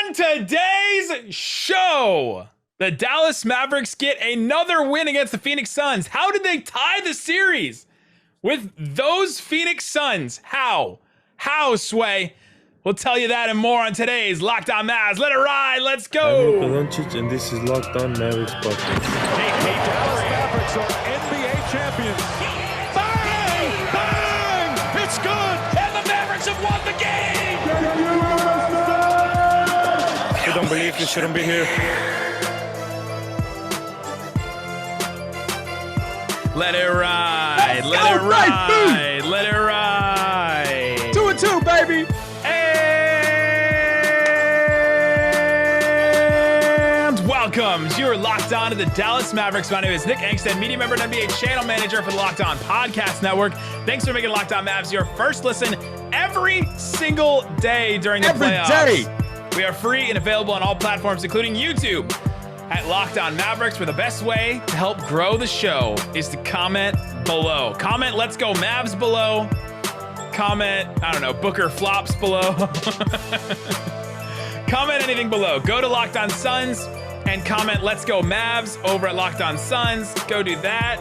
On today's show, the Dallas Mavericks get another win against the Phoenix Suns. How did they tie the series with those Phoenix Suns? How, Sway? We'll tell you that and more on today's Locked On Mavs. Let it ride. Let's go. I'm Luka Doncic, and this is Locked On Mavericks podcast. Hey, Dallas Mavericks are NBA champions. Bang! Bang! It's good! And the Mavericks have won the game! I don't believe you shouldn't be here. Let it ride. Let it ride. Let it ride. 2-2, baby! And welcome. You're locked on to the Dallas Mavericks. My name is Nick Angstadt, media member and NBA channel manager for the Locked On Podcast Network. Thanks for making Locked On Mavs your first listen every single day during the playoffs. Every day. We are free and available on all platforms, including YouTube at Locked On Mavericks, where the best way to help grow the show is to comment below. Comment, let's go Mavs below. Comment, I don't know, Booker flops below. Comment anything below. Go to Locked On Suns and comment, let's go Mavs over at Locked On Suns. Go do that.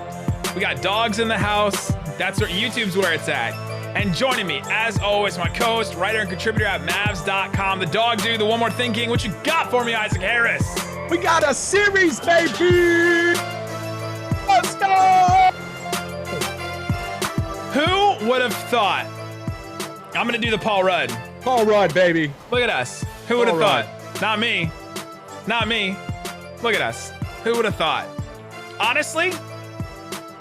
We got dogs in the house. That's where YouTube's where it's at. And joining me, as always, my co-host, writer, and contributor at Mavs.com, the dog dude, the one more thinking. What you got for me, Isaac Harris? We got a series, baby! Let's go! Who would have thought? I'm going to do the Paul Rudd. Paul Rudd, baby. Look at us. Who would have Paul thought? Not me. Not me. Look at us. Who would have thought? Honestly,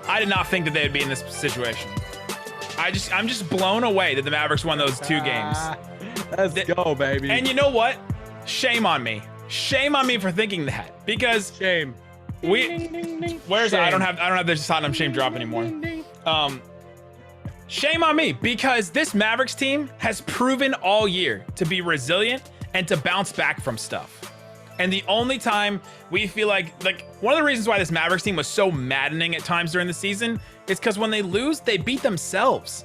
I did not think that they would be in this situation. I'm just blown away that the Mavericks won those two games. Let's go, baby. And you know what? Shame on me. Shame on me for thinking that, because shame. Where's shame. I don't have the Tottenham shame drop anymore. Shame on me, because this Mavericks team has proven all year to be resilient and to bounce back from stuff. And the only time we feel like one of the reasons why this Mavericks team was so maddening at times during the season is because when they lose, they beat themselves,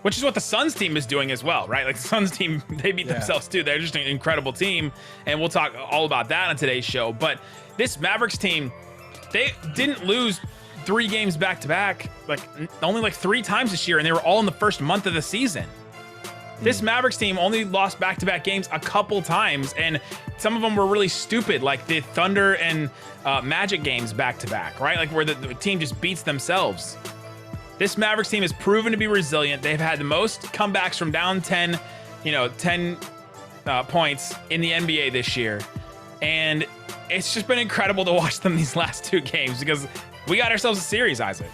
which is what the Suns team is doing as well, right? Like the Suns team, they beat themselves too. They're just an incredible team, and we'll talk all about that on today's show. But this Mavericks team, they didn't lose 3 games back to back, only 3 times this year, and they were all in the first month of the season. This Mavericks team only lost back-to-back games a couple times, and some of them were really stupid, like the Thunder and Magic games back-to-back, right? Like where the team just beats themselves. This Mavericks team has proven to be resilient. They've had the most comebacks from down 10 points in the NBA this year. And it's just been incredible to watch them these last 2 games, because we got ourselves a series, Isaac.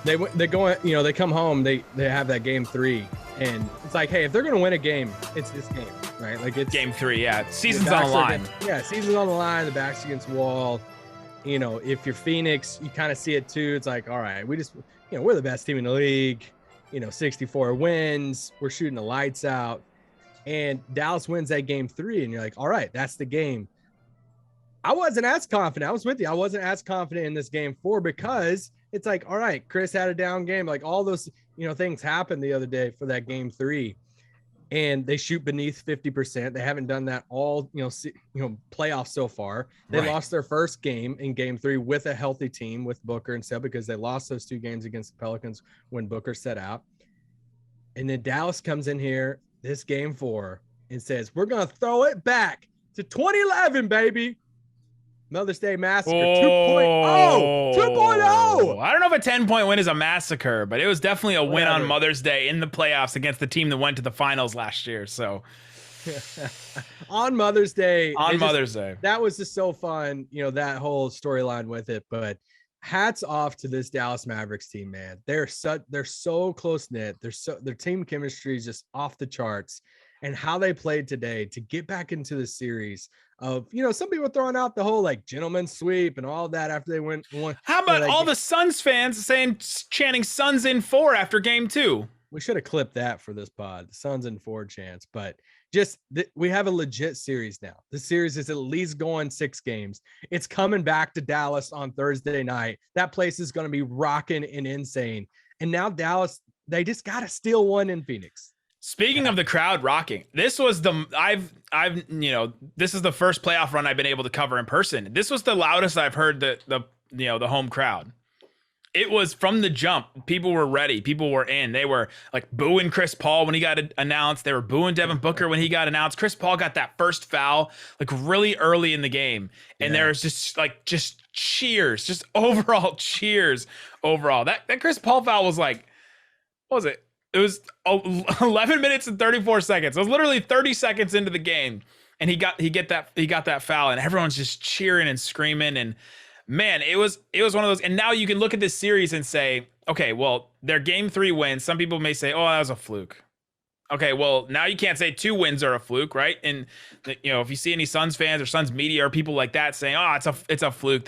They go, they come home, they have that game 3, and it's like, hey, if they're gonna win a game, it's this game, right? Like it's game 3, yeah. Season's on the line. Season's on the line. The back's against the wall. If you're Phoenix, you kind of see it too. It's like, all right, we just, we're the best team in the league. 64 wins. We're shooting the lights out, and Dallas wins that game 3, and you're like, all right, that's the game. I wasn't as confident. I was with you. I wasn't as confident in this game 4, because it's like, all right, Chris had a down game. Like all those, things happened the other day for that game 3, and they shoot beneath 50%. They haven't done that all, playoffs so far. They lost their first game in game 3 with a healthy team with Booker and stuff, because they lost those 2 games against the Pelicans when Booker set out. And then Dallas comes in here, this game 4, and says, we're going to throw it back to 2011, baby. Mother's Day Massacre 2.0. 2.0. I don't know if a 10-point win is a massacre, but it was definitely a win on Mother's Day in the playoffs against the team that went to the finals last year. So on Mother's Day. That was just so fun, that whole storyline with it. But hats off to this Dallas Mavericks team, man. They're so close-knit. Their team chemistry is just off the charts. And how they played today to get back into the series of, some people throwing out the whole gentleman sweep and all that after they won. How about all the Suns fans chanting Suns in 4 after game 2? We should have clipped that for this pod, the Suns in 4 chants, but just we have a legit series now. The series is at least going 6 games. It's coming back to Dallas on Thursday night. That place is going to be rocking and insane. And now Dallas, they just got to steal one in Phoenix. Speaking of the crowd rocking, this was this is the first playoff run I've been able to cover in person. This was the loudest I've heard the home crowd. It was from the jump. People were ready. People were in. They were like booing Chris Paul when he got announced. They were booing Devin Booker when he got announced. Chris Paul got that first foul like really early in the game. And there was just cheers, just overall cheers overall. That Chris Paul foul was like, what was it? It was 11 minutes and 34 seconds. It was literally 30 seconds into the game. And he got that foul and everyone's just cheering and screaming. And man, it was one of those. And now you can look at this series and say, okay, well, their game 3 wins. Some people may say, oh, that was a fluke. Okay, well, now you can't say 2 wins are a fluke, right? And if you see any Suns fans or Suns media or people like that saying, oh, it's a fluke.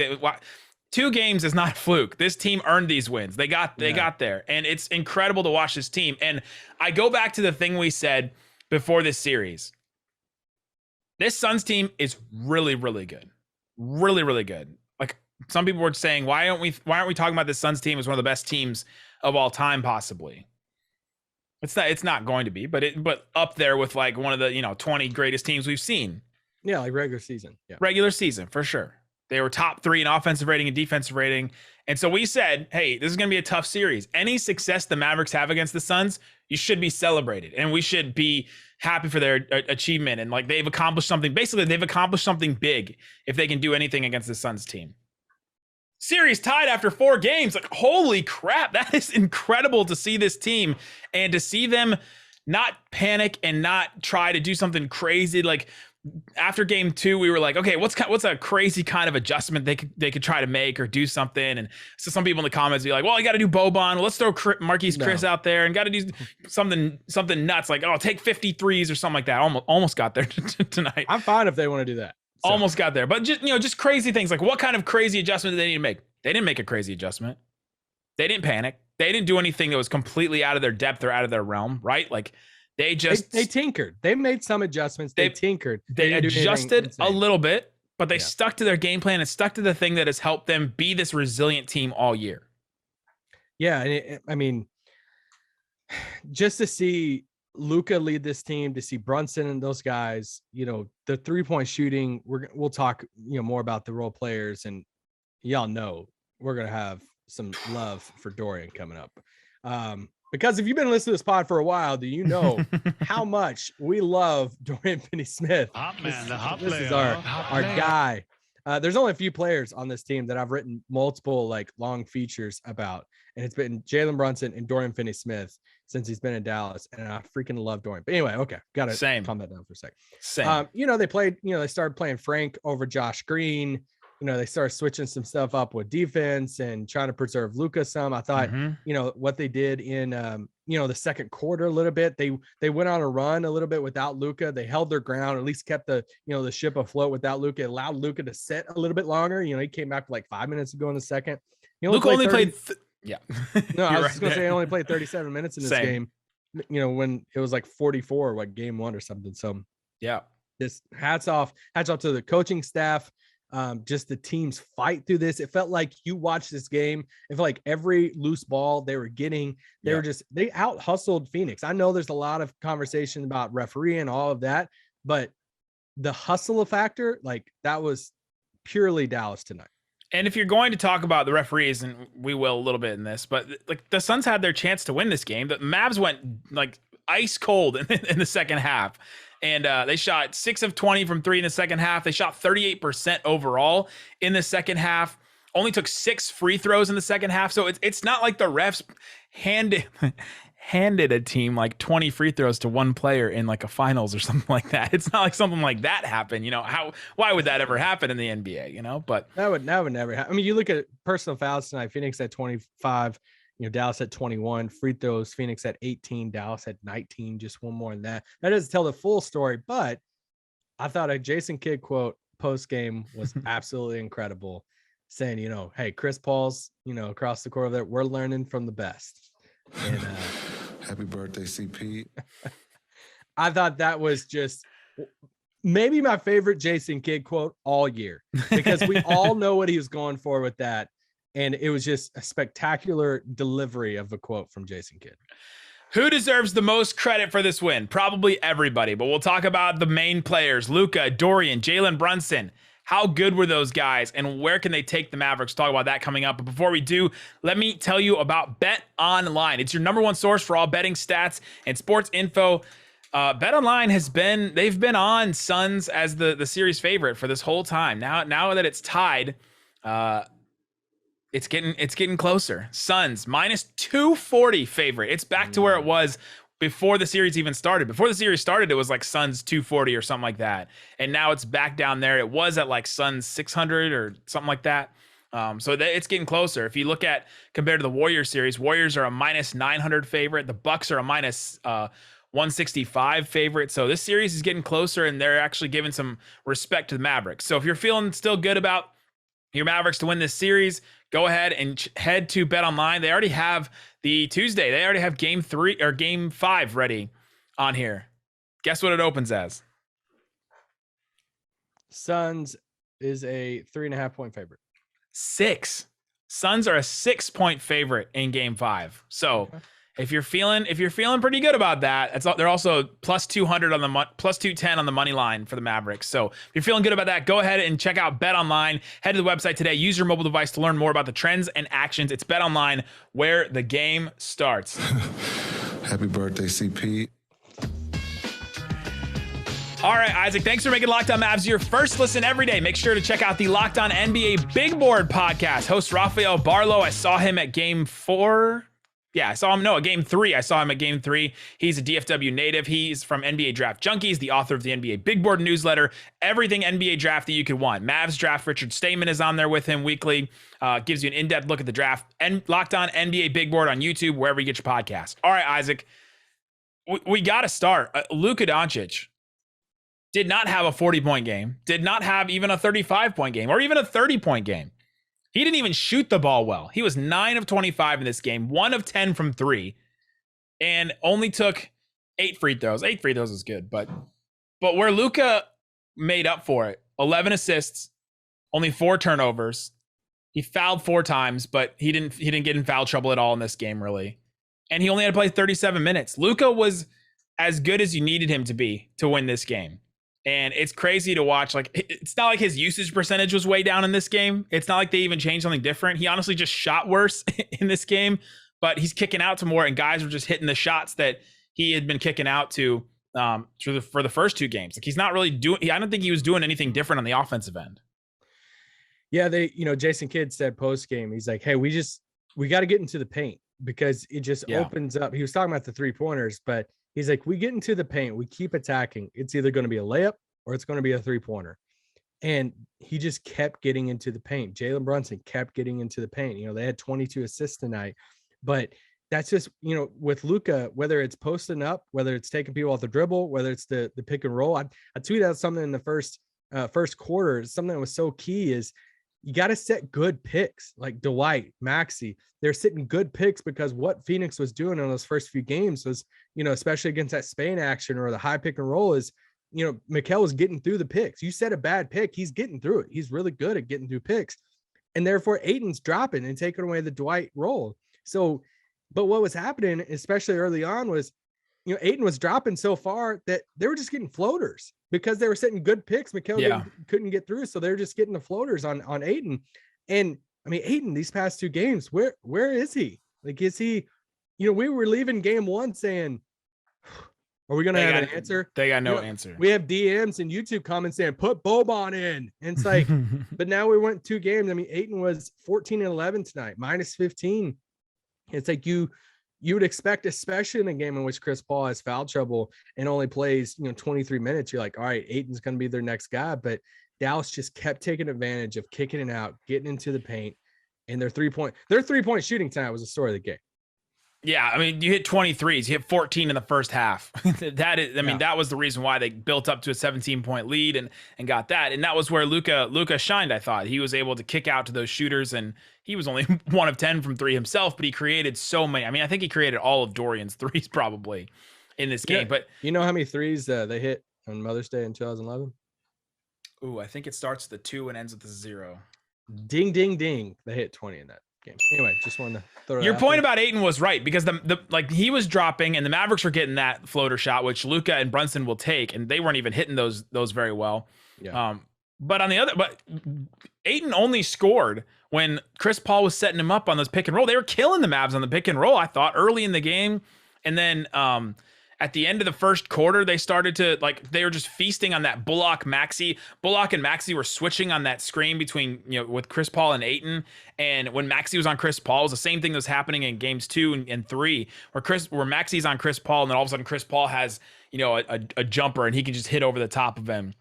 2 games is not a fluke. This team earned these wins. They got there. And it's incredible to watch this team. And I go back to the thing we said before this series. This Suns team is really, really good. Really, really good. Like some people were saying, why aren't we talking about this Suns team as one of the best teams of all time, possibly? It's not going to be, but up there with like one of the 20 greatest teams we've seen. Yeah, like regular season. Yeah. Regular season, for sure. They were top 3 in offensive rating and defensive rating. And so we said, hey, this is going to be a tough series. Any success the Mavericks have against the Suns, you should be celebrated. And we should be happy for their achievement. And like they've accomplished something. Basically, they've accomplished something big if they can do anything against the Suns team. Series tied after 4 games. Like, holy crap. That is incredible to see this team and to see them not panic and not try to do something crazy. Like, after game 2, we were like, okay, what's a crazy kind of adjustment they could try to make or do something? And so some people in the comments be like, well, you got to do Boban. Well, let's throw Marquise Chris out there and got to do something nuts like, oh, take 53s or something like that. Almost got there tonight. I'm fine if they want to do that. So. Almost got there, but just crazy things. Like, what kind of crazy adjustment did they need to make? They didn't make a crazy adjustment. They didn't panic. They didn't do anything that was completely out of their depth or out of their realm, right? Like, they tinkered. They made some adjustments. They tinkered. They adjusted a little bit, but they stuck to their game plan and stuck to the thing that has helped them be this resilient team all year. Yeah, and I mean, just to see Luka lead this team, to see Brunson and those guys, the 3-point shooting. We'll talk, more about the role players, and y'all know we're gonna have some love for Dorian coming up. Because if you've been listening to this pod for a while, do you know how much we love Dorian Finney-Smith? This is our guy. There's only a few players on this team that I've written multiple like long features about, and it's been Jalen Brunson and Dorian Finney-Smith since he's been in Dallas, and I freaking love Dorian. But anyway, okay, gotta calm that down for a sec. They played, they started playing Frank over Josh Green. They started switching some stuff up with defense and trying to preserve Luka some. I thought, what they did in, the second quarter a little bit, they went on a run a little bit without Luka. They held their ground, at least kept the ship afloat without Luka. It allowed Luka to sit a little bit longer. He came back like 5 minutes ago in the second. Luka only played. Yeah. No, I was just going to say he only played 37 minutes in this game, when it was like 44, like game 1 or something. So yeah, just hats off to the coaching staff. Just the teams fight through this. It felt like you watched this game. It felt like every loose ball they were getting, they out hustled Phoenix. I know there's a lot of conversation about referee and all of that, but the hustle factor, like that was purely Dallas tonight. And if you're going to talk about the referees, and we will a little bit in this, but like the Suns had their chance to win this game. The Mavs went like ice cold in the second half. And they shot 6 of 20 from 3 in the second half. They shot 38% overall in the second half. Only took 6 free throws in the second half. So it's not like the refs handed a team like 20 free throws to one player in like a finals or something like that. It's not like something like that happened. Why would that ever happen in the NBA? But that would never happen. I mean, you look at personal fouls tonight. Phoenix at 25. Dallas at 21, free throws, Phoenix at 18, Dallas at 19, just one more than that. That doesn't tell the full story, but I thought a Jason Kidd quote post game was absolutely incredible, saying, hey, Chris Paul's, across the court over there, we're learning from the best. And happy birthday, CP. I thought that was just maybe my favorite Jason Kidd quote all year, because we all know what he was going for with that. And it was just a spectacular delivery of a quote from Jason Kidd. Who deserves the most credit for this win? Probably everybody, but we'll talk about the main players. Luka, Dorian, Jalen Brunson. How good were those guys, and where can they take the Mavericks? Talk about that coming up. But before we do, let me tell you about BetOnline. It's your number one source for all betting stats and sports info. BetOnline they've been on Suns as the series favorite for this whole time. Now that it's tied, it's getting closer. Suns minus 240 favorite. It's back to where it was before the series even started. Before the series started, it was like Suns 240 or something like that. And now it's back down there. It was at like Suns 600 or something like that. So it's getting closer. If you look at compared to the Warriors series, Warriors are a minus 900 favorite. The Bucks are a minus 165 favorite. So this series is getting closer, and they're actually giving some respect to the Mavericks. So if you're feeling still good about your Mavericks to win this series, go ahead and head to BetOnline. They already have the Tuesday. They already have game 5 ready on here. Guess what it opens as? Suns is a 3.5 point favorite. 6. Suns are a 6-point favorite in game 5. So if you're feeling pretty good about that, they're also plus 200 on the plus 210 on the money line for the Mavericks. So if you're feeling good about that, go ahead and check out BetOnline. Head to the website today. Use your mobile device to learn more about the trends and actions. It's BetOnline, where the game starts. Happy birthday, CP. All right, Isaac, thanks for making Locked On Mavs your first listen every day. Make sure to check out the Locked On NBA Big Board podcast. Host Rafael Barlow. I saw him at game 4. Yeah, at game 3. I saw him at game 3. He's a DFW native. He's from NBA Draft Junkies, the author of the NBA Big Board newsletter. Everything NBA draft that you could want. Mavs draft, Richard Stamen is on there with him weekly. Gives you an in-depth look at the draft. And Locked On NBA Big Board on YouTube, wherever you get your podcast. All right, Isaac, we got to start. Luka Doncic did not have a 40-point game, did not have even a 35-point game, or even a 30-point game. He didn't even shoot the ball well. He was 9 of 25 in this game, 1 of 10 from 3, and only took 8 free throws. 8 free throws is good, but where Luka made up for it, 11 assists, only 4 turnovers. He fouled 4 times, but he didn't get in foul trouble at all in this game, really. And he only had to play 37 minutes. Luka was as good as you needed him to be to win this game. And it's crazy to watch. Like, it's not like his usage percentage was way down in this game. It's not like they even changed something different. He honestly just shot worse in this game, but he's kicking out to more, and guys were just hitting the shots that he had been kicking out to for the first 2 games. Like, he's not really doing. I don't think he was doing anything different on the offensive end. Yeah, Jason Kidd said post game, he's like, hey, we got to get into the paint because it just opens up. He was talking about the 3-pointers, but he's like, we get into the paint, we keep attacking. It's either going to be a layup or it's going to be a 3-pointer. And he just kept getting into the paint. Jalen Brunson kept getting into the paint. They had 22 assists tonight, but that's just, with Luka, whether it's posting up, whether it's taking people off the dribble, whether it's the pick and roll. I tweeted out something in the first quarter. Something that was so key is you got to set good picks, like Dwight, Maxey. They're sitting good picks because what Phoenix was doing in those first few games was, especially against that Spain action or the high pick and roll is, Mikal was getting through the picks. You set a bad pick, he's getting through it. He's really good at getting through picks. And therefore Ayton's dropping and taking away the Dwight role. So, but what was happening, especially early on, was, Ayton was dropping so far that they were just getting floaters because they were setting good picks. Mikal couldn't get through. So they're just getting the floaters on Ayton. And I mean, Ayton, these past 2 games, where is he? Like, is he, we were leaving game 1 saying, are we going to have an answer? They got no answer. We have DMs and YouTube comments saying, put Boban in. And it's like, but now we went 2 games. I mean, Ayton was 14 and 11 tonight, minus 15. It's like you would expect, especially in a game in which Chris Paul has foul trouble and only plays, 23 minutes. You're like, all right, Ayton's going to be their next guy. But Dallas just kept taking advantage of kicking it out, getting into the paint, and their 3-point shooting tonight was the story of the game. Yeah, I mean, you hit 23s, you hit 14 in the first half. That was the reason why they built up to a 17-point lead and got that. And that was where Luka shined, I thought. He was able to kick out to those shooters, and he was only 1 of 10 from 3 himself, but he created so many. I mean, I think he created all of Dorian's threes probably in this game. But you know how many threes they hit on Mother's Day in 2011? Ooh, I think it starts with a 2 and ends with a 0. Ding, ding, ding. They hit 20 in that game. Anyway, just wanted to throw Your that out point there. about Ayton was right, because the like he was dropping and the Mavericks were getting that floater shot, which Luka and Brunson will take, and they weren't even hitting those very well. Yeah. But Ayton only scored when Chris Paul was setting him up on those pick and roll. They were killing the Mavs on the pick and roll, I thought, early in the game. And then at the end of the first quarter, they started to, like, they were just feasting on that Bullock-Maxey. Bullock and Maxey were switching on that screen between, with Chris Paul and Ayton. And when Maxey was on Chris Paul, it was the same thing that was happening in games 2 and 3, where Maxey's on Chris Paul, and then all of a sudden Chris Paul has, a jumper, and he can just hit over the top of him.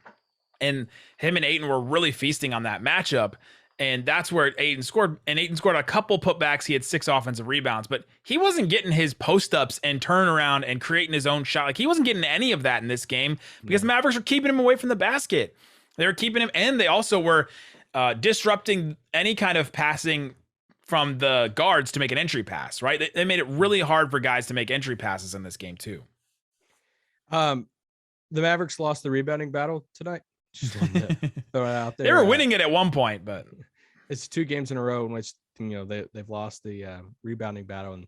And him and Ayton were really feasting on that matchup. And that's where Ayton scored. And Ayton scored a couple putbacks. He had 6 offensive rebounds, but he wasn't getting his post-ups and turnaround and creating his own shot. Like, he wasn't getting any of that in this game because the Mavericks were keeping him away from the basket. They were keeping him, and they also were disrupting any kind of passing from the guards to make an entry pass, right? They made it really hard for guys to make entry passes in this game too. The Mavericks lost the rebounding battle tonight. Just wanted to throw it out there. They were winning it at one point, but it's 2 games in a row in which they've lost the rebounding battle, and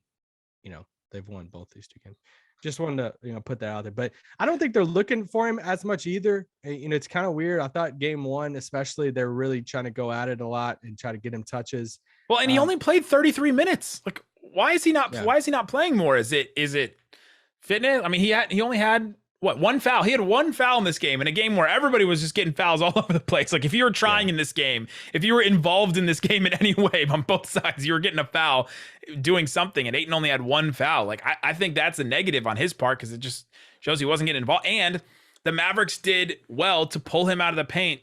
they've won both these 2 games. Just wanted to put that out there, but I don't think they're looking for him as much either. It's kind of weird. I thought game 1 especially, they're really trying to go at it a lot and try to get him touches. Well, and he only played 33 minutes. Like, why is he not? Yeah. Why is he not playing more? Is it fitness? I mean, he only had. What, 1 foul? He had 1 foul in this game, in a game where everybody was just getting fouls all over the place. Like, if you were trying in this game, if you were involved in this game in any way on both sides, you were getting a foul doing something, and Ayton only had 1 foul. Like, I think that's a negative on his part, because it just shows he wasn't getting involved. And the Mavericks did well to pull him out of the paint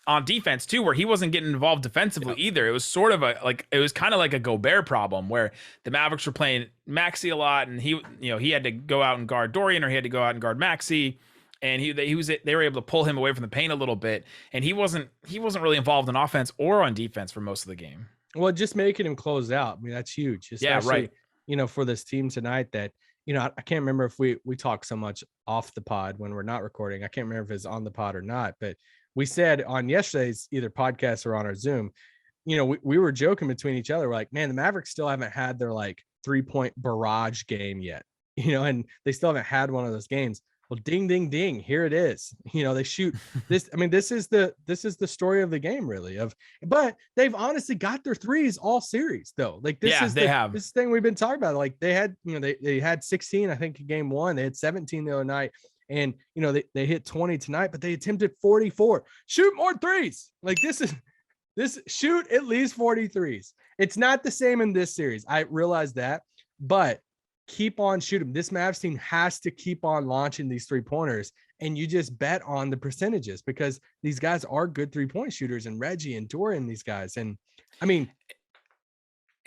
on defense too, where he wasn't getting involved defensively either. It was sort of it was kind of like a Gobert problem, where the Mavericks were playing Maxey a lot, and he had to go out and guard Dorian, or he had to go out and guard Maxey, and they were able to pull him away from the paint a little bit, and he wasn't really involved in offense or on defense for most of the game. Well, just making him close out, I mean, that's huge. Especially, for this team tonight that, I can't remember if we talk so much off the pod when we're not recording. I can't remember if it's on the pod or not, but we said on yesterday's either podcast or on our Zoom, we were joking between each other. We're like, man, the Mavericks still haven't had their 3-point barrage game yet, and they still haven't had one of those games. Well, ding, ding, ding. Here it is. They shoot this. I mean, this is the story of the game, really. But they've honestly got their threes all series, though. Like, this is this thing we've been talking about. Like, they had, they had 16, I think, in game 1. They had 17 the other night. And, they hit 20 tonight, but they attempted 44. Shoot more threes. Like, this shoot at least 43s. It's not the same in this series. I realize that, but keep on shooting. This Mavs team has to keep on launching these 3-pointers, and you just bet on the percentages, because these guys are good 3-point shooters, and Reggie and Dorian, these guys. And I mean,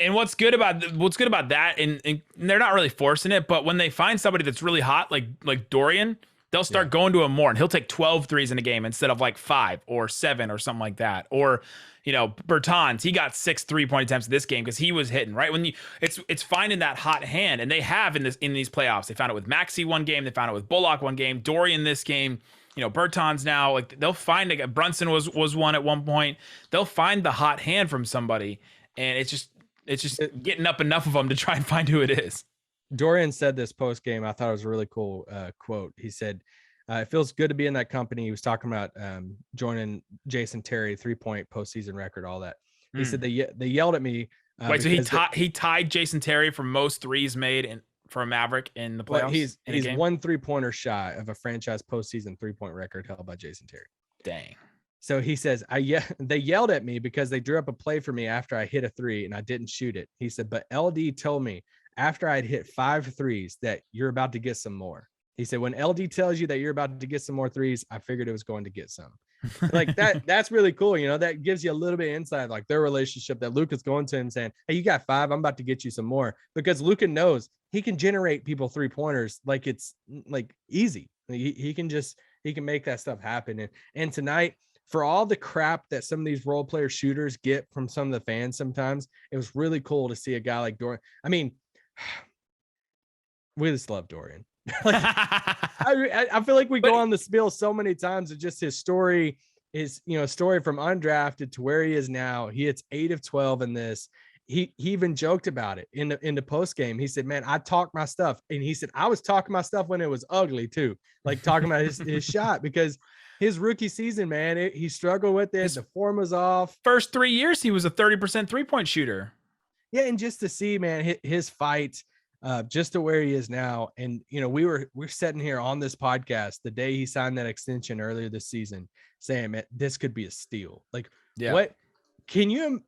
and what's good about that, and they're not really forcing it, but when they find somebody that's really hot, like Dorian, they'll start going to him more, and he'll take 12 threes in a game instead of 5 or 7 or something like that. Or, Bertans, he got 6 3-point attempts this game because he was hitting, right? When it's finding that hot hand, and they have in these playoffs. They found it with Maxey one game, they found it with Bullock one game, Dorian this game, Bertans now. Like, they'll find Brunson was one at one point. They'll find the hot hand from somebody, and it's just getting up enough of them to try and find who it is. Dorian said this post game. I thought it was a really cool quote. He said, it feels good to be in that company. He was talking about joining Jason Terry, 3-point postseason record, all that. He said they yelled at me. Wait, so he tied Jason Terry for most threes made for a Maverick in the playoffs? Well, he's 1 3-pointer shy of a franchise postseason 3-point record held by Jason Terry. Dang. So he says, they yelled at me because they drew up a play for me after I hit a 3 and I didn't shoot it. He said, but LD told me after I'd hit 5 threes that you're about to get some more. He said, when LD tells you that you're about to get some more threes, I figured it was going to get some. Like, that's really cool. That gives you a little bit of insight, like their relationship, that Luka's going to him saying, hey, you got 5, I'm about to get you some more, because Luka knows he can generate people 3-pointers. Like, it's like easy. He can make that stuff happen. And tonight, for all the crap that some of these role player shooters get from some of the fans sometimes, it was really cool to see a guy like Dorian. I mean, we just love Dorian. I feel like we go on the spiel so many times of just his story, story from undrafted to where he is now. He hits 8 of 12 in this, he even joked about it in the post game. He said, man, I talked my stuff. And he said, I was talking my stuff when it was ugly too. Like talking about his shot, because his rookie season, man, he struggled with it. The form was off. First 3 years, he was a 30% 3-point shooter. Yeah. And just to see, man, his fight, just to where he is now. And, we're sitting here on this podcast the day he signed that extension earlier this season saying, man, this could be a steal. Like, what can you,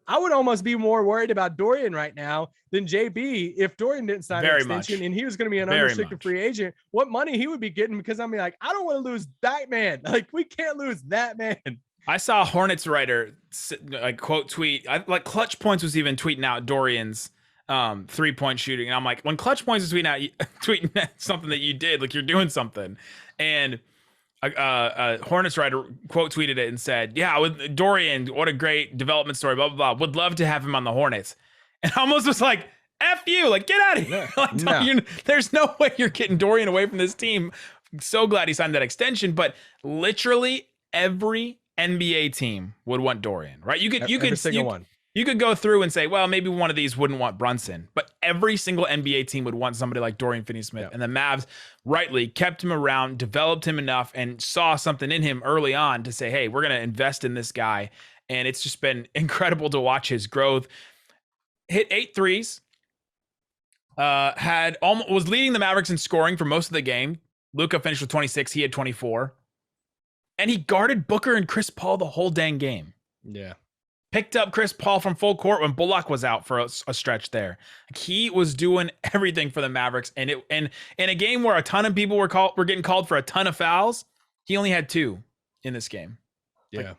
I would almost be more worried about Dorian right now than JB if Dorian didn't sign an extension and he was going to be an unrestricted free agent. What money he would be getting, because I mean, like, I don't want to lose that man. Like, we can't lose that man. I saw a Hornets writer quote tweet, like Clutch Points was even tweeting out Dorian's 3-point shooting, and I'm like, when Clutch Points is tweeting out something that you did, like you're doing something, and a Hornets writer quote tweeted it and said, yeah, with Dorian, what a great development story, blah blah blah, would love to have him on the Hornets. And I almost was like, F you, like, get out of here. Like, there's no way you're getting Dorian away from this team. So glad he signed that extension. But literally every NBA team would want Dorian, right? You could go through and say, well, maybe one of these wouldn't want Brunson, but every single NBA team would want somebody like Dorian Finney-Smith. Yep. And the Mavs rightly kept him around, developed him enough, and saw something in him early on to say, hey, we're going to invest in this guy. And it's just been incredible to watch his growth. Hit 8 threes, was leading the Mavericks in scoring for most of the game. Luka finished with 26. He had 24. And he guarded Booker and Chris Paul the whole dang game. Yeah. Picked up Chris Paul from full court when Bullock was out for a stretch there. He was doing everything for the Mavericks. And in a game where a ton of people were getting called for a ton of fouls, he only had 2 in this game. Yeah. Like,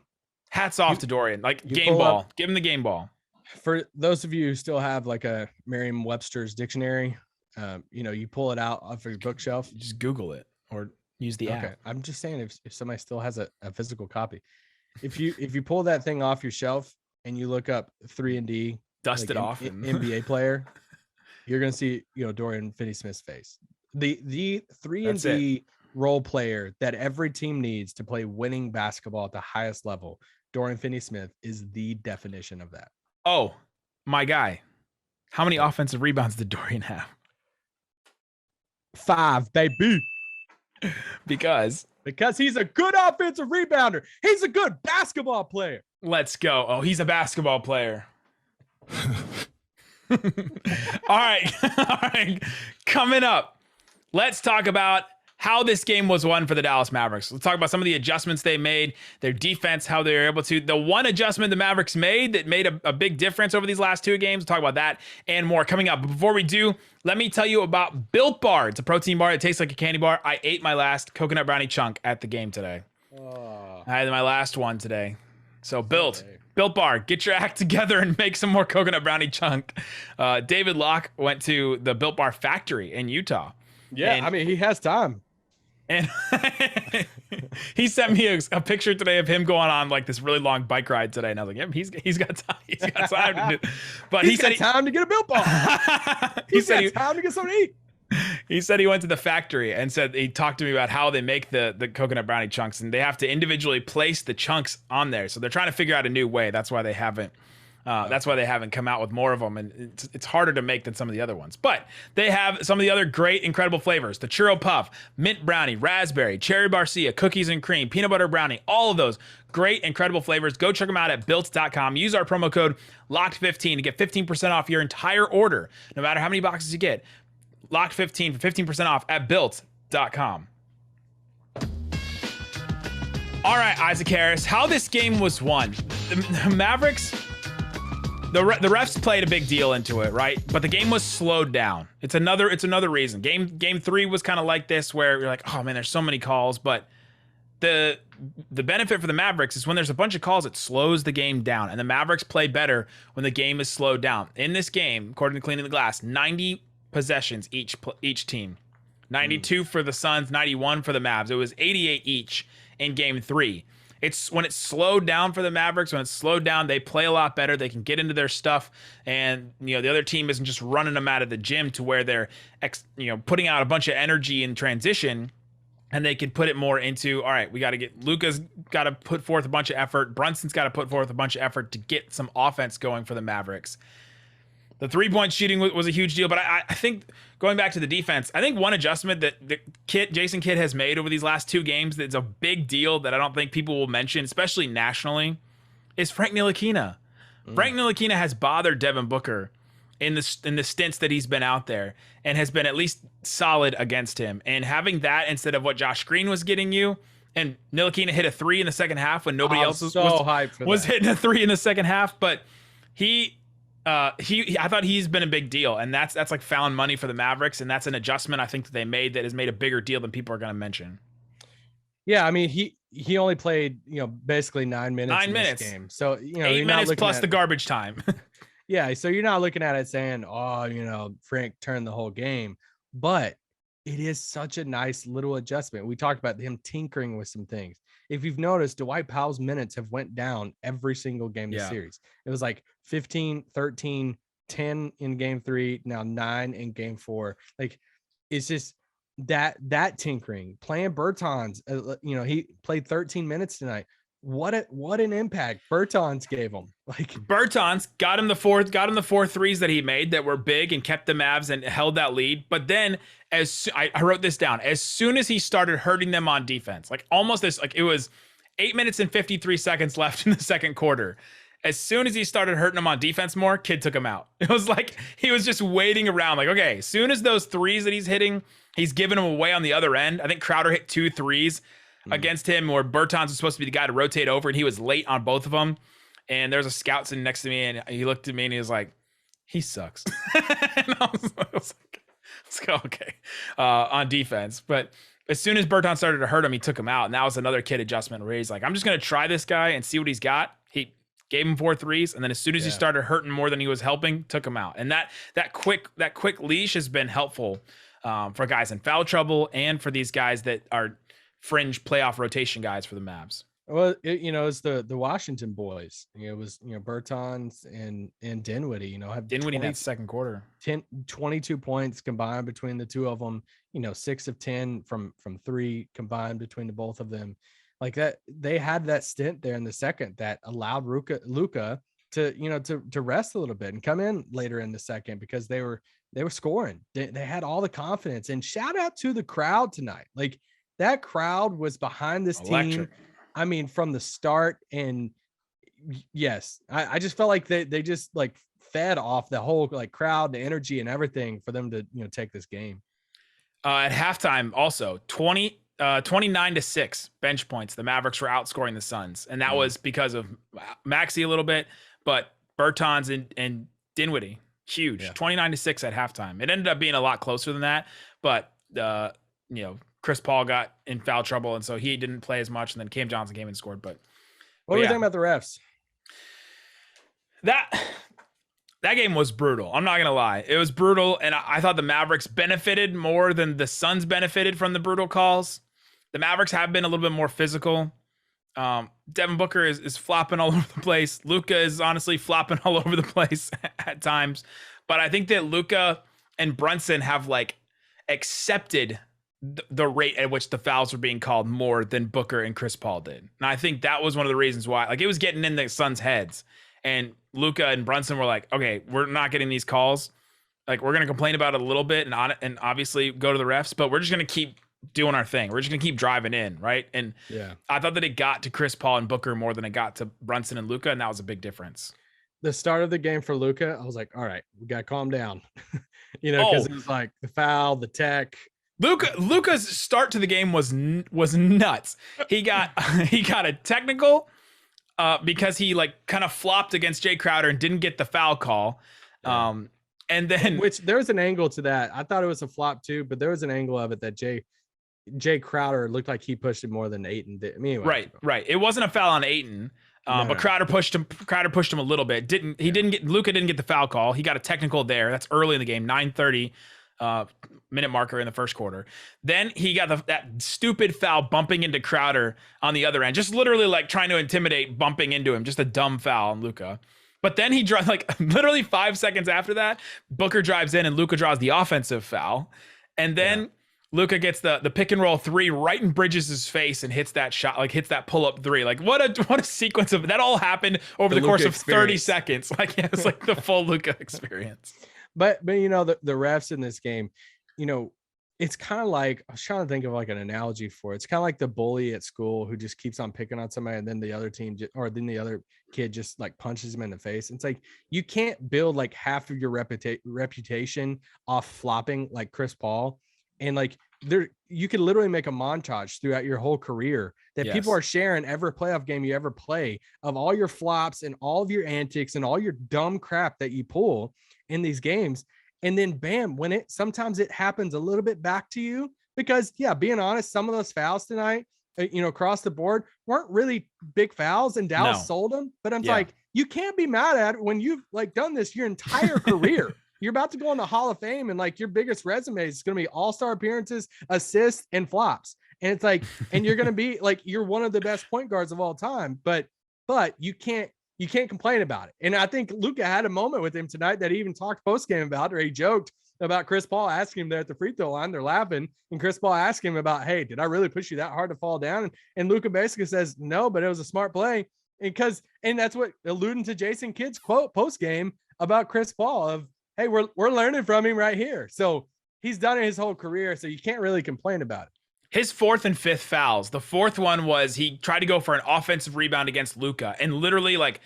hats off to Dorian. Like, game ball. Give him the game ball. For those of you who still have like a Merriam-Webster's dictionary, you pull it out off your bookshelf. You just Google it or use the app. Okay. I'm just saying if somebody still has a physical copy, if you pull that thing off your shelf and you look up 3-and-D, dust it off, NBA player, you're gonna see Dorian Finney-Smith's face. The 3-and-D role player that every team needs to play winning basketball at the highest level. Dorian Finney-Smith is the definition of that. Oh, my guy. How many offensive rebounds did Dorian have? 5, baby. Because he's a good offensive rebounder. He's a good basketball player. Let's go. Oh, he's a basketball player. All right. All right. Coming up, let's talk about how this game was won for the Dallas Mavericks. Let's talk about some of the adjustments they made, their defense, how they were able to. The one adjustment the Mavericks made that made a big difference over these last 2 games. We'll talk about that and more coming up. But before we do, let me tell you about Built Bar. It's a protein bar that tastes like a candy bar. I ate my last coconut brownie chunk at the game today. Oh. I had my last one today. So Built Bar, get your act together and make some more coconut brownie chunk. David Locke went to the Built Bar factory in Utah. Yeah, I mean, he has time. And he sent me a picture today of him going on like this really long bike ride today. And I was like, yep, he's got time. He's got time to do. But he said time to get a Built Bar. He said time to get something to eat. He said he went to the factory and said he talked to me about how they make the coconut brownie chunks, and they have to individually place the chunks on there. So they're trying to figure out a new way. That's why they haven't come out with more of them, and it's harder to make than some of the other ones. But they have some of the other great, incredible flavors: the churro puff, mint brownie, raspberry, cherry barcia, cookies and cream, peanut butter brownie. All of those great, incredible flavors. Go check them out at built.com. Use our promo code LOCKED15 to get 15% off your entire order, no matter how many boxes you get. LOCKED15 for 15% off at built.com. All right, Isaac Harris, how this game was won. The Mavericks, the refs played a big deal into it, right? But the game was slowed down. It's another reason. Game 3 was kind of like this, where you're like, oh man, there's so many calls. But the benefit for the Mavericks is when there's a bunch of calls, it slows the game down. And the Mavericks play better when the game is slowed down. In this game, according to Cleaning the Glass, 90 possessions each team. 92 for the Suns, 91 for the Mavs. It was 88 each in game 3. It's when it's slowed down for the Mavericks, when it's slowed down, they play a lot better. They can get into their stuff, and the other team isn't just running them out of the gym to where they're putting out a bunch of energy in transition and they could put it more into, all right, we got to get Luka's got to put forth a bunch of effort. Brunson's got to put forth a bunch of effort to get some offense going for the Mavericks. The 3-point shooting was a huge deal, but I think going back to the defense, I think one adjustment that Jason Kidd has made over these last 2 games that's a big deal that I don't think people will mention, especially nationally, is Frank Ntilikina. Frank Ntilikina has bothered Devin Booker in the stints that he's been out there and has been at least solid against him. And having that instead of what Josh Green was getting you, and Ntilikina hit a 3 in the second half when nobody else was hitting a 3 in the second half, but I thought he's been a big deal, and that's like found money for the Mavericks, and that's an adjustment I think that they made that has made a bigger deal than people are going to mention. Yeah, I mean he only played basically 9 minutes. In this game, so 8 minutes plus the garbage time. Yeah, so you're not looking at it saying, Frank turned the whole game, but it is such a nice little adjustment. We talked about him tinkering with some things. If you've noticed, Dwight Powell's minutes have went down every single game this series. It was like 15, 13, 10 in game 3, now 9 in game 4. Like, it's just that tinkering, playing Bertans. He played 13 minutes tonight. What an impact Bertans gave him. Like, Bertans got him the 4 threes that he made that were big and kept the Mavs and held that lead. But then I wrote this down, as soon as he started hurting them on defense, like almost this, like it was 8 minutes and 53 seconds left in the second quarter. As soon as he started hurting them on defense more, Kidd took him out. It was like he was just waiting around, like, okay, as soon as those threes that he's hitting, he's giving them away on the other end. I think Crowder hit 2 threes against him, where Bertans was supposed to be the guy to rotate over, and he was late on both of them. And there's a scout sitting next to me, and he looked at me and he was like, he sucks. And I was like, okay, on defense. But as soon as Bertans started to hurt him, he took him out. And that was another Kidd adjustment where he's like, I'm just going to try this guy and see what he's got. He gave him 4 threes. And then as soon as he started hurting more than he was helping, took him out. And that quick leash has been helpful for guys in foul trouble and for these guys that are fringe playoff rotation guys for the Mavs. Well, it's the Washington boys. It was Bertans and Dinwiddie. Have Dinwiddie in that second quarter, 22 points combined between the two of them. 6 of 10 from 3 combined between the both of them. Like that, they had that stint there in the second that allowed Luka to rest a little bit and come in later in the second because they were scoring. They had all the confidence. And shout out to the crowd tonight. Like, that crowd was behind this team. I mean, from the start. And yes, I just felt like they just like fed off the whole like crowd, the energy and everything for them to, take this game. At halftime, also 29-6 bench points. The Mavericks were outscoring the Suns. And that was because of Maxey a little bit, but Bertans and Dinwiddie, huge. 29-6 at halftime. It ended up being a lot closer than that, but Chris Paul got in foul trouble, and so he didn't play as much, and then Cam Johnson came and scored. What do you think about the refs? That game was brutal. I'm not going to lie. It was brutal, and I thought the Mavericks benefited more than the Suns benefited from the brutal calls. The Mavericks have been a little bit more physical. Devin Booker is flopping all over the place. Luka is honestly flopping all over the place at times. But I think that Luka and Brunson have, like, accepted the rate at which the fouls were being called more than Booker and Chris Paul did. And I think that was one of the reasons why, like, it was getting in the Suns' heads. And Luka and Brunson were like, okay, we're not getting these calls. Like, we're going to complain about it a little bit and obviously go to the refs, but we're just going to keep doing our thing. We're just going to keep driving in, right? And I thought that it got to Chris Paul and Booker more than it got to Brunson and Luka, and that was a big difference. The start of the game for Luka, I was like, all right, we got to calm down. Because it was like the foul, the tech. Luka's start to the game was nuts. He got a technical because he like kind of flopped against Jay Crowder and didn't get the foul call. And then which there's an angle to that. I thought it was a flop too, but there was an angle of it that Jay Crowder looked like he pushed it more than Ayton did. I mean, anyway. Right. It wasn't a foul on Ayton. But Crowder pushed him a little bit. Luka didn't get the foul call. He got a technical there. That's early in the game, 9:30 minute marker in the first quarter. Then he got that stupid foul bumping into Crowder on the other end, just literally like trying to intimidate, bumping into him, just a dumb foul on Luka. But then he draws like literally 5 seconds after that, Booker drives in and Luka draws the offensive foul. And then Luka gets the pick and roll three right in Bridges' face and hits that shot, like hits that pull up three. Like what a sequence of that all happened over the course of 30 seconds. Like yeah, it's like the full Luka experience. But you know, the refs in this game, you know, it's kind of like, I was trying to think of like an analogy for it. It's kind of like the bully at school who just keeps on picking on somebody and then the other team then the other kid just like punches him in the face. It's like, you can't build like half of your reputation off flopping like Chris Paul. And like you could literally make a montage throughout your whole career that people are sharing every playoff game you ever play of all your flops and all of your antics and all your dumb crap that you pull in these games. And then bam, sometimes it happens a little bit back to you because being honest, some of those fouls tonight, you know, across the board weren't really big fouls and Dallas sold them. But I'm like, you can't be mad at it when you've like done this your entire career. You're about to go in the Hall of Fame and like your biggest resume is going to be all-star appearances, assists, and flops. And it's like, and you're going to be like, you're one of the best point guards of all time, but you can't complain about it. And I think Luka had a moment with him tonight that he even talked post-game about, or he joked about Chris Paul asking him there at the free throw line. They're laughing. And Chris Paul asked him about, hey, did I really push you that hard to fall down? And Luka basically says, no, but it was a smart play. And that's what alluding to Jason Kidd's quote post-game about Chris Paul of, hey, we're learning from him right here. So he's done it his whole career. So you can't really complain about it. His fourth and fifth fouls. The fourth one was he tried to go for an offensive rebound against Luka and literally like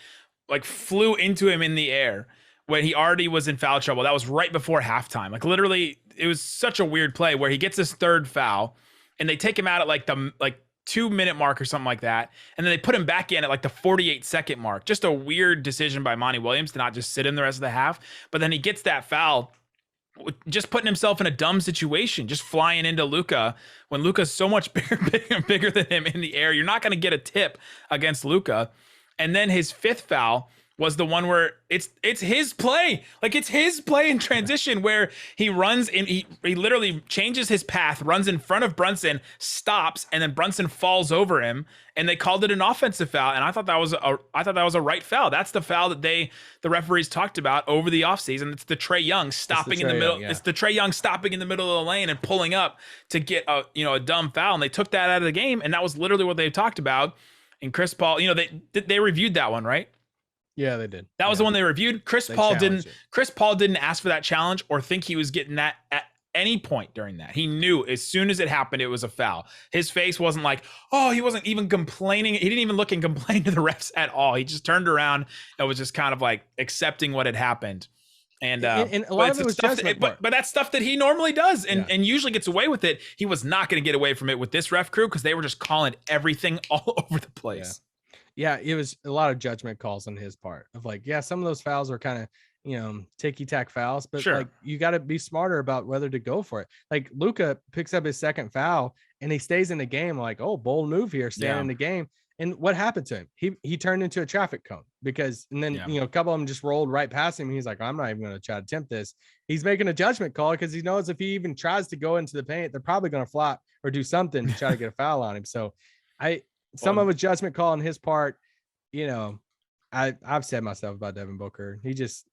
flew into him in the air when he already was in foul trouble. That was right before halftime. Like literally, it was such a weird play where he gets his third foul and they take him out at like the 2-minute mark or something like that. And then they put him back in at like the 48-second mark. Just a weird decision by Monty Williams to not just sit him the rest of the half. But then he gets that foul, just putting himself in a dumb situation, just flying into Luka when Luka's so much bigger than him in the air. You're not going to get a tip against Luka. And then his fifth foul was the one where it's his play. Like it's his play in transition where he runs in, he literally changes his path, runs in front of Brunson, stops, and then Brunson falls over him, and they called it an offensive foul. And I thought that was a right foul. That's the foul that the referees talked about over the offseason. It's the Trae Young stopping in the middle. It's the Trae Young stopping in the middle of the lane and pulling up to get a dumb foul. And they took that out of the game, and that was literally what they talked about. And Chris Paul, they reviewed that one, right? Yeah, they did. That was the one they reviewed. Chris Paul didn't ask for that challenge or think he was getting that at any point during that. He knew as soon as it happened, it was a foul. His face wasn't like, oh, he wasn't even complaining. He didn't even look and complain to the refs at all. He just turned around and was just kind of like accepting what had happened. And a lot of it was judgment. But that's stuff that he normally does and usually gets away with it. He was not going to get away from it with this ref crew because they were just calling everything all over the place. Yeah, it was a lot of judgment calls on his part of like, some of those fouls are kind of, ticky-tack fouls, but like you got to be smarter about whether to go for it. Like Luka picks up his second foul and he stays in the game like, oh, bold move here, staying in the game. And what happened to him? He turned into a traffic cone and then, a couple of them just rolled right past him. He's like, I'm not even going to try to attempt this. He's making a judgment call because he knows if he even tries to go into the paint, they're probably going to flop or do something to try to get a foul on him. So some of a judgment call on his part, I've said myself about Devin Booker. He just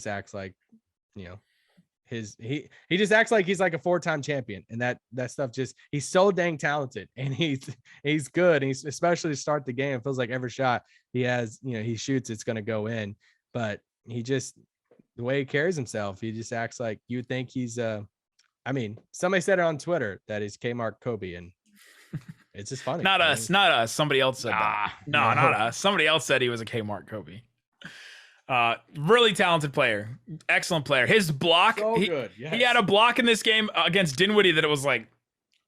acts like, he just acts like he's like a 4-time champion, and that stuff he's so dang talented and he's good. He's especially to start the game. It feels like every shot he has, he shoots, it's going to go in, but the way he carries himself, he just acts like you think he's, somebody said it on Twitter that he's Kmart Kobe, and it's just funny. Not us. Somebody else said that. No, not us. Somebody else said he was a Kmart Kobe. Really talented player. Excellent player. His block. So good. Yes. He had a block in this game against Dinwiddie that it was like,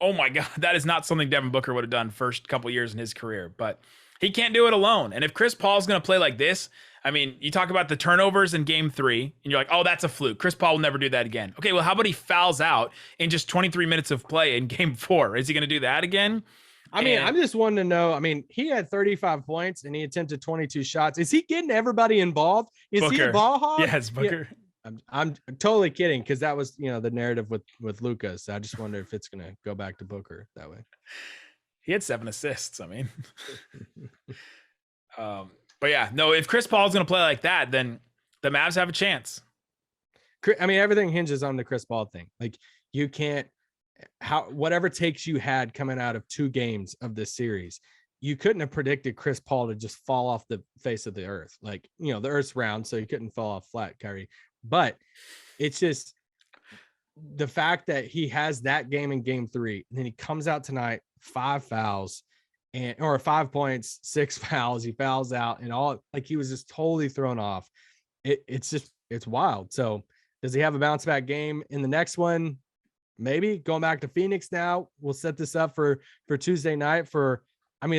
oh my God, that is not something Devin Booker would have done first couple years in his career. But he can't do it alone. And if Chris Paul's going to play like this, you talk about the turnovers in game 3 and you're like, oh, that's a fluke. Chris Paul will never do that again. Okay, well, how about he fouls out in just 23 minutes of play in game 4? Is he going to do that again? I'm just wanting to know. He had 35 points and he attempted 22 shots. Is he getting everybody involved? Is Booker. he a ball hog? Yes, Booker. Yeah. I'm totally kidding because that was, the narrative with Luka. So I just wonder if it's going to go back to Booker that way. He had 7 assists. But yeah, no, if Chris Paul's going to play like that, then the Mavs have a chance. Everything hinges on the Chris Paul thing. Like you can't, whatever takes you had coming out of 2 games of this series, you couldn't have predicted Chris Paul to just fall off the face of the earth. Like, you know, the earth's round, so you couldn't fall off flat, Kyrie. But it's just the fact that he has that game in game 3, and then he comes out tonight, 5 fouls or 5 points, 6 fouls. He fouls out and all, like, he was just totally thrown off. It's wild. So does he have a bounce back game in the next one? Maybe. Going back to Phoenix now, we'll set this up for Tuesday night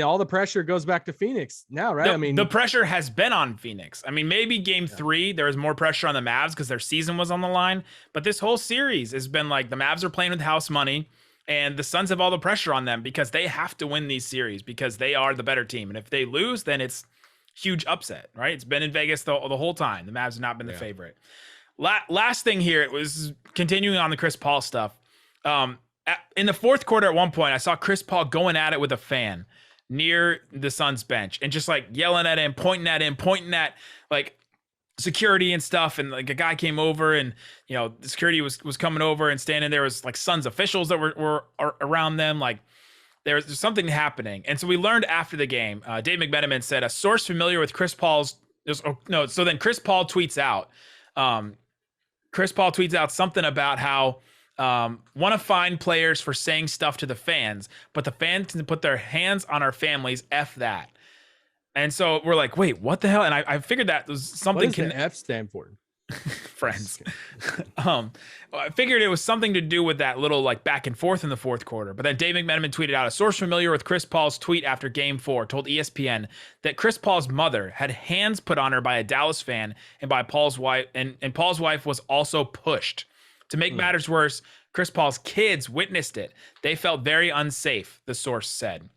all the pressure goes back to Phoenix now, right? The pressure has been on Phoenix. I mean, maybe game 3, there was more pressure on the Mavs because their season was on the line. But this whole series has been like the Mavs are playing with house money, and the Suns have all the pressure on them because they have to win these series because they are the better team. And if they lose, then it's huge upset, right? It's been in Vegas the whole time. The Mavs have not been the favorite. Last thing here, it was continuing on the Chris Paul stuff. In the fourth quarter, at one point, I saw Chris Paul going at it with a fan near the Suns bench and just like yelling at him, pointing at like security and stuff. And like a guy came over, and you know, the security was coming over and standing there. Was like Suns officials that were around them. Like there's something happening. And so we learned after the game, Dave McMenamin said a source familiar with Chris Paul's so then Chris Paul tweets out something about how want to fine players for saying stuff to the fans, but the fans can put their hands on our families. F that. And so we're like, wait, what the hell? And I figured that was something. What does the F stand for? Friends. I figured it was something to do with that little like back and forth in the fourth quarter. But then Dave McMenamin tweeted out, a source familiar with Chris Paul's tweet after game 4 told ESPN that Chris Paul's mother had hands put on her by a Dallas fan and by Paul's wife, and Paul's wife was also pushed. To make matters worse, Chris Paul's kids witnessed it. They felt very unsafe, the source said.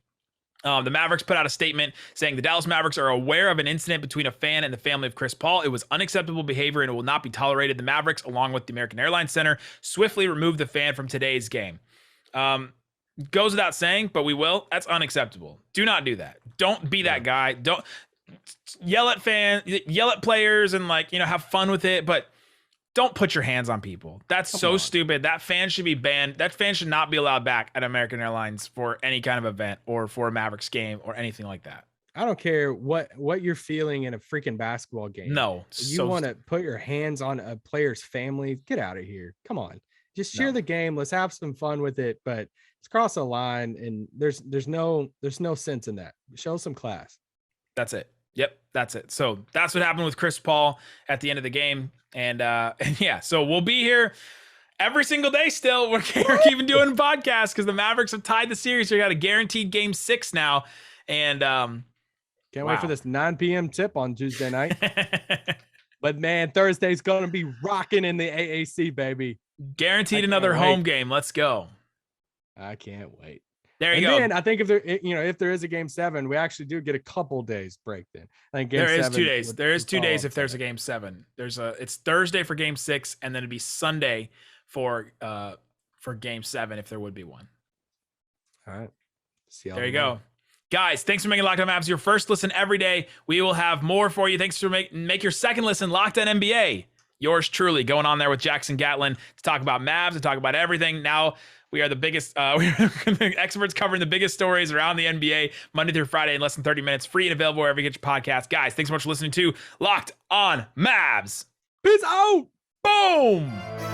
The Mavericks put out a statement saying the Dallas Mavericks are aware of an incident between a fan and the family of Chris Paul. It was unacceptable behavior and it will not be tolerated. The Mavericks, along with the American Airlines Center, swiftly removed the fan from today's game. Goes without saying, but we will. That's unacceptable. Do not do that. Don't be that guy. Don't yell at players and like, you know, have fun with it, but don't put your hands on people. That's so stupid. That fan should be banned. That fan should not be allowed back at American Airlines for any kind of event or for a Mavericks game or anything like that. I don't care what you're feeling in a freaking basketball game. No. You want to put your hands on a player's family? Get out of here. Come on. Just share the game. Let's have some fun with it, but it's cross a line, and there's no sense in that. Show some class. That's it. Yep, that's it. So that's what happened with Chris Paul at the end of the game. And yeah, so we'll be here every single day still. We're keeping doing podcasts because the Mavericks have tied the series. We got a guaranteed game 6 now. And can't wait for this 9 p.m. tip on Tuesday night. But man, Thursday's going to be rocking in the AAC, baby. Guaranteed another home game. Let's go. I can't wait. There you go. And I think if there is a game 7, we actually do get a couple days break. Then I think there is 2 days. There is 2 days if there's a game 7. It's Thursday for game 6, and then it'd be Sunday for game 7 if there would be one. All right. There you go. Guys, thanks for making Locked On Mavs your first listen every day. We will have more for you. Thanks for make your second listen Locked On NBA. Yours truly going on there with Jackson Gatlin to talk about Mavs and talk about everything. Now we are the biggest experts covering the biggest stories around the NBA Monday through Friday in less than 30 minutes. Free and available wherever you get your podcast. Guys, thanks so much for listening to Locked On Mavs. Peace out. Boom.